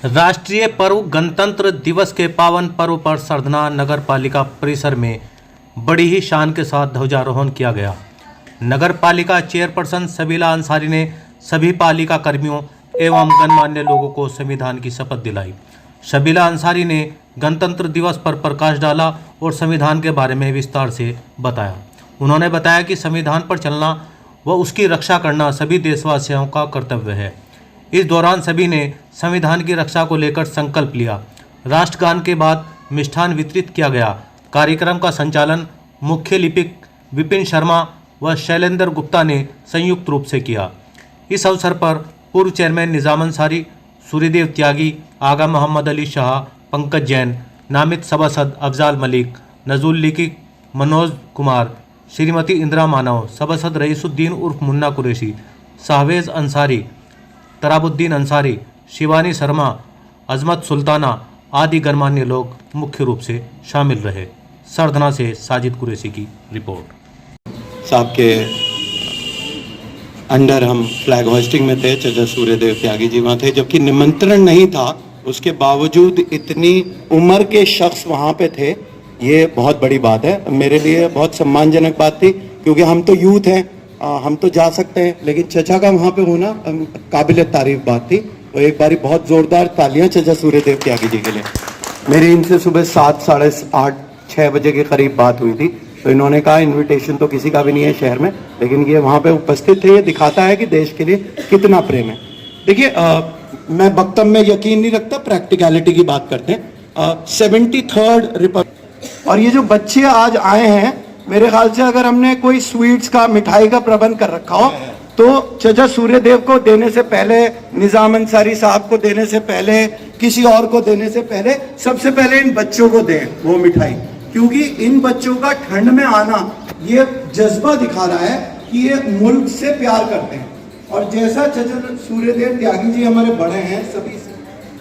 राष्ट्रीय पर्व गणतंत्र दिवस के पावन पर्व पर सरधना नगर पालिका परिसर में बड़ी ही शान के साथ ध्वजारोहण किया गया। नगर पालिका चेयरपर्सन सबीला अंसारी ने सभी पालिका कर्मियों एवं गणमान्य लोगों को संविधान की शपथ दिलाई। सबीला अंसारी ने गणतंत्र दिवस पर प्रकाश डाला और संविधान के बारे में विस्तार से बताया। उन्होंने बताया कि संविधान पर चलना व उसकी रक्षा करना सभी देशवासियों का कर्तव्य है। इस दौरान सभी ने संविधान की रक्षा को लेकर संकल्प लिया। राष्ट्रगान के बाद मिष्ठान वितरित किया गया। कार्यक्रम का संचालन मुख्य लिपिक विपिन शर्मा व शैलेंद्र गुप्ता ने संयुक्त रूप से किया। इस अवसर पर पूर्व चेयरमैन निजाम अंसारी, सूर्यदेव त्यागी, आगा मोहम्मद अली शाह, पंकज जैन, नामित सभासद अफजाल मलिक, नजुल लिकिक, मनोज कुमार, श्रीमती इंदिरा मानव, सभासद रईसुद्दीन उर्फ मुन्ना कुरैशी, शाहवेज अंसारी, तराबुद्दीन अंसारी, शिवानी शर्मा, अजमत सुल्ताना आदि गणमान्य लोग मुख्य रूप से शामिल रहे। सरधना से साजिद कुरैशी की रिपोर्ट। साहब के अंडर हम फ्लैग होस्टिंग में थे। चचा सूर्यदेव त्यागी जी वहाँ थे, जबकि निमंत्रण नहीं था, उसके बावजूद इतनी उम्र के शख्स वहाँ पे थे। ये बहुत बड़ी बात है, मेरे लिए बहुत सम्मानजनक बात थी, क्योंकि हम तो यूथ हैं, हम तो जा सकते हैं, लेकिन चचा का वहाँ पे होना काबिल तारीफ बात थी। तो एक बारी बहुत जोरदार तालियां चचा सूर्यदेव त्यागी जी के लिए। मेरी इनसे सुबह 7, साढ़े 8, 6 बजे के करीब बात हुई थी। तो इन्होंने कहा इनविटेशन तो किसी का भी नहीं है शहर में, लेकिन ये वहाँ पे उपस्थित थे। ये दिखाता है कि देश के लिए कितना प्रेम है। देखिए, मैं वक्तव्य में यकीन नहीं रखता, प्रैक्टिकलिटी की बात करते हैं। 73rd रिपब्लिक, और ये जो बच्चे आज आए हैं, मेरे ख्याल से अगर हमने कोई स्वीट्स का, मिठाई का प्रबंध कर रखा हो, तो चचा सूर्यदेव को देने से पहले, निजाम अंसारी साहब को देने से पहले, किसी और को देने से पहले, सबसे पहले इन बच्चों को दें वो मिठाई, क्योंकि इन बच्चों का ठंड में आना ये जज्बा दिखा रहा है कि ये मुल्क से प्यार करते हैं। और जैसा चचा सूर्यदेव त्यागी जी हमारे बड़े हैं, सभी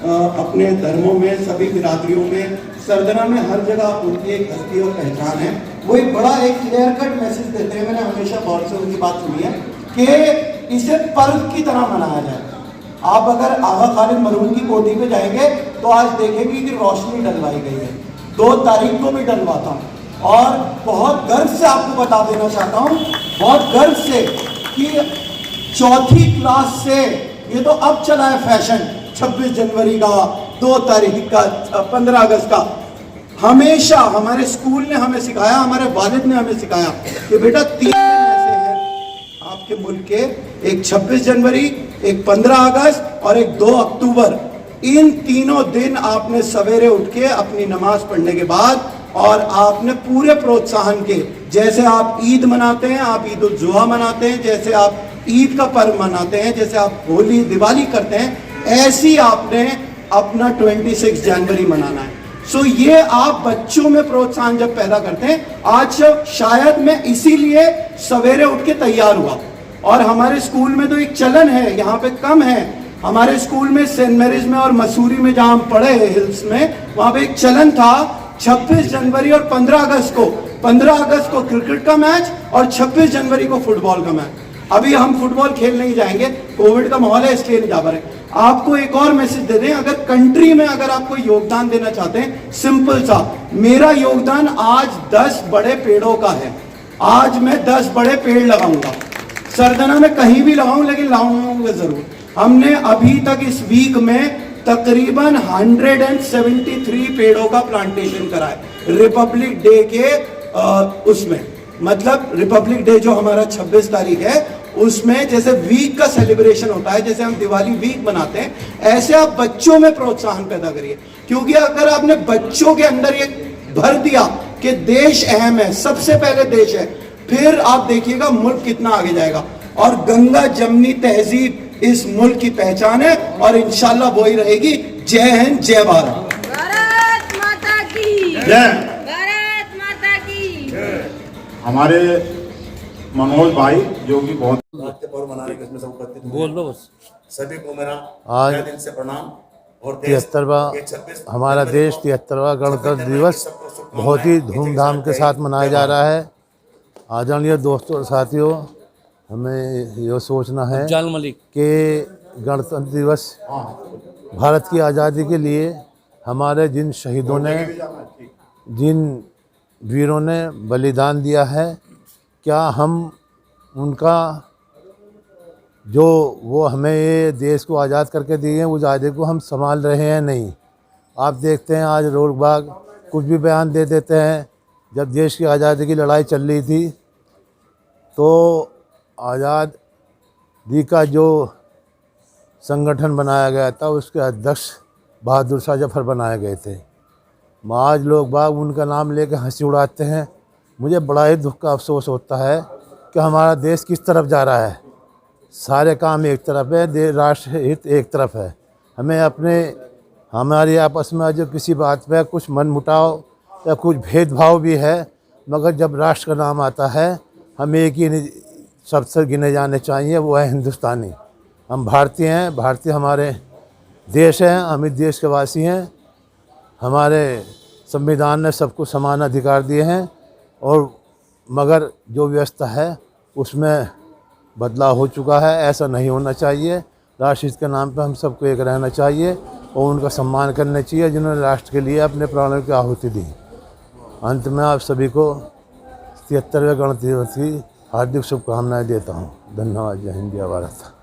अपने धर्मों में, सभी बिरादरियों में, सरधना में हर जगह उनकी एक हस्ती और पहचान है। वो एक बड़ा एक क्लियर कट मैसेज देते हैं। मैंने हमेशा बहुत से उनकी बात सुनी है कि इसे पर्व की तरह मनाया जाए। आप अगर आगा खालिद मरहूम की कोठी पे जाएंगे तो आज देखेंगे कि रोशनी डलवाई गई है। 2 तारीख को भी डलवाता हूँ, और बहुत गर्व से आपको बता देना चाहता हूँ, बहुत गर्व से, कि 4th क्लास से ये तो अब चला है फैशन, 26 जनवरी का, 2 तारीख का, 15 अगस्त का। हमेशा हमारे स्कूल ने हमें सिखाया, हमारे वालिद ने हमें सिखाया कि बेटा 3 दिन ऐसे हैं आपके मुल्क के, एक 26 जनवरी, एक 15 अगस्त और एक 2 अक्टूबर। इन तीनों दिन आपने सवेरे उठ के अपनी नमाज पढ़ने के बाद, और आपने पूरे प्रोत्साहन के, जैसे आप ईद मनाते हैं, आप ईद उल जुहा मनाते हैं, जैसे आप ईद का पर्व मनाते हैं, जैसे आप होली दिवाली करते हैं, ऐसी आपने अपना 26 जनवरी मनाना है। सो ये आप बच्चों में प्रोत्साहन जब पैदा करते हैं, आज शायद मैं इसीलिए सवेरे उठ के तैयार हुआ। और हमारे स्कूल में तो एक चलन है, यहाँ पे कम है, हमारे स्कूल में सेंट मैरीज में और मसूरी में जहाँ हम पढ़े हिल्स में, वहाँ पे एक चलन था 26 जनवरी और 15 अगस्त को, 15 अगस्त को क्रिकेट का मैच और 26 जनवरी को फुटबॉल का मैच। अभी हम फुटबॉल खेल नहीं जाएंगे, कोविड का माहौल है, इसलिए नहीं जा पा रहे। आपको एक और मैसेज दे दें, अगर कंट्री में अगर आपको योगदान देना चाहते हैं, सिंपल सा, मेरा योगदान आज 10 बड़े पेड़ों का है। आज मैं 10 बड़े पेड़ लगाऊंगा, सरधना में कहीं भी लगाऊं, लेकिन लगाऊंगा जरूर। हमने अभी तक इस वीक में तकरीबन 173 पेड़ों का प्लांटेशन करा है रिपब्लिक डे के उसमें, मतलब रिपब्लिक डे जो हमारा 26 तारीख है, उसमें जैसे वीक का सेलिब्रेशन होता है, जैसे हम दिवाली वीक मनाते हैं, ऐसे आप बच्चों में प्रोत्साहन पैदा करिए। क्योंकि अगर आपने बच्चों के अंदर ये भर दिया कि देश अहम है, सबसे पहले देश है, फिर आप देखिएगा मुल्क कितना आगे जाएगा। और गंगा जमनी तहजीब इस मुल्क की पहचान है, और इंशाल्लाह वही रहेगी। जय हिंद, जय भारत, भारत माता की जय, भारत माता की। हमारे मनोज भाई जो कि बहुत पर्व मनाने के इसमें सब उपस्थित हुए बोल दो बस। सभी को मेरा आज तहे दिल से प्रणाम। और 73वां हमारा देश 73वां गणतंत्र दिवस बहुत ही धूमधाम के साथ मनाया जा रहा है। आदरणीय दोस्तों और साथियों, हमें यह सोचना है कि गणतंत्र दिवस भारत की आज़ादी के लिए हमारे जिन शहीदों ने, जिन वीरों ने बलिदान दिया है, क्या हम उनका जो वो हमें ये देश को आज़ाद करके दिए हैं, उस आज़ादी को हम संभाल रहे हैं? नहीं। आप देखते हैं आज लोग बाग कुछ भी बयान दे देते हैं। जब देश की आज़ादी की लड़ाई चल रही थी तो आज़ादी का जो संगठन बनाया गया था उसके अध्यक्ष बहादुर शाह जफर बनाए गए थे। आज लोग बाग उनका नाम लेकर हंसी उड़ाते हैं। मुझे बड़ा ही दुख का अफसोस होता है कि हमारा देश किस तरफ जा रहा है। सारे काम एक तरफ है, राष्ट्र हित एक तरफ है। हमारी आपस में जो किसी बात पे कुछ मनमुटाव या कुछ भेदभाव भी है, मगर जब राष्ट्र का नाम आता है हम एक ही शब्द से गिने जाने चाहिए, वो है हिंदुस्तानी। हम भारतीय हैं, भारतीय हमारे देश हैं, हम इस देश के वासी हैं। हमारे संविधान ने सबको समान अधिकार दिए हैं, और मगर जो व्यवस्था है उसमें बदलाव हो चुका है। ऐसा नहीं होना चाहिए। राष्ट्रहित के नाम पर हम सबको एक रहना चाहिए और उनका सम्मान करना चाहिए जिन्होंने राष्ट्र के लिए अपने प्राणों की आहुति दी। अंत में आप सभी को 73वें गणतंत्र दिवस की हार्दिक शुभकामनाएं देता हूँ। धन्यवाद। जय हिंद, जय भारत।